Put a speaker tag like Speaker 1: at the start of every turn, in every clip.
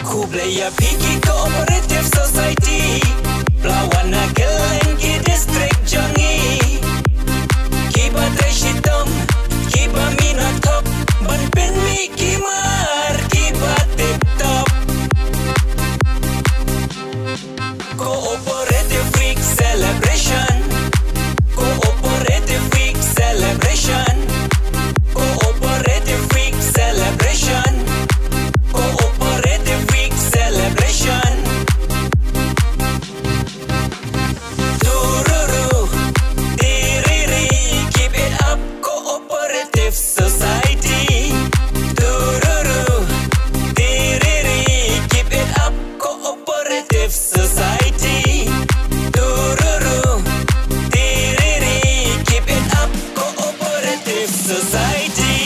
Speaker 1: Kublaya Piki Cooperative Society Pelawana Geleng Ki Distrik Jangi Kiba Treshitom Kiba Minatop Ban Pen Mi Kimar Kiba Tip Top Cooperative Week Celebration Cooperative Week Celebration Cooperative Week Celebration Cooperative Week Celebration Tururu Tiriri Keep it up Cooperative Society Tururu Tiriri Keep it up Cooperative Society Tururu Tiriri Keep it up Cooperative Society.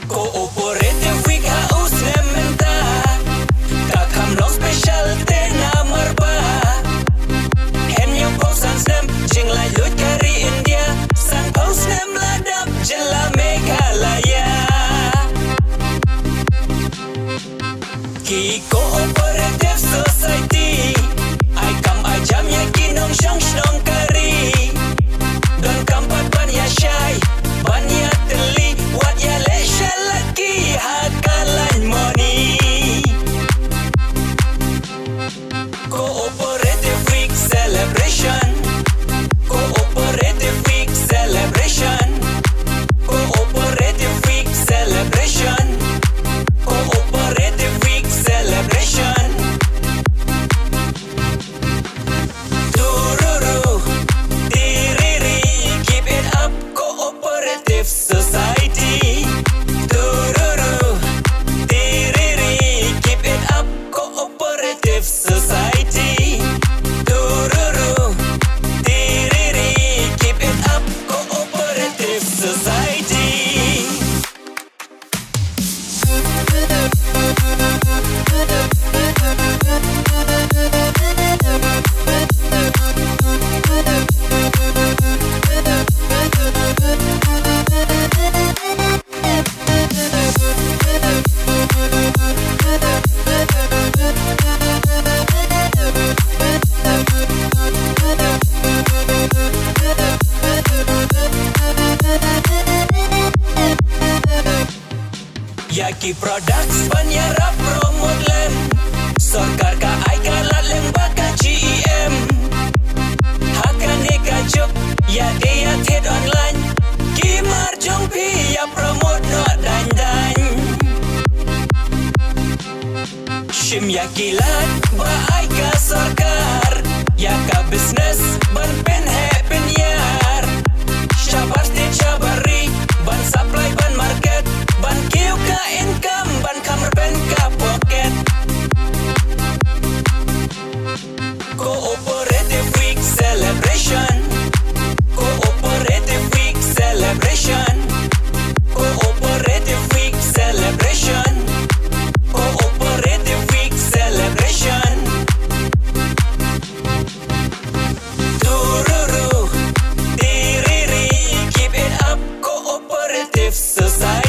Speaker 1: Cooperative Week haus nementa Kakam long special tena marba Hen yang pausan snem Jing lai lut kari India Sang paus nem ladap Jela Meghalaya Ki Cooperative Society Ai kam ai jam ya kinong syang shnong kari Don kampat ban ya syai Ban ya teli Wat ya lesha laki hakalan money Cooperative Week Celebration Cooperative Week Celebration Cooperative Week Celebration Cooperative Week Celebration Tururu Tiriri Keep it up Cooperative Society Tururu Tiriri Keep it up Cooperative Society Tururu Tiriri Keep it up Cooperative Society. Yaki Products Banyara Promote Lem Sorkar ka ai kalat lem baka GEM Hakane ka juk Ya dia ted online Kimar jong pi ya promote no dan dan Shim ya kilat ba ai ka sorkar Ya ka business ban pen he pen yar Shabar te chabari ban supply ban market Ban kiu ka income, ban kamar pen ka pocket Cooperative Week Celebration Cooperative Week Celebration Cooperative Week Celebration Cooperative Week Celebration Tururu Tiriri Keep it up Cooperative Society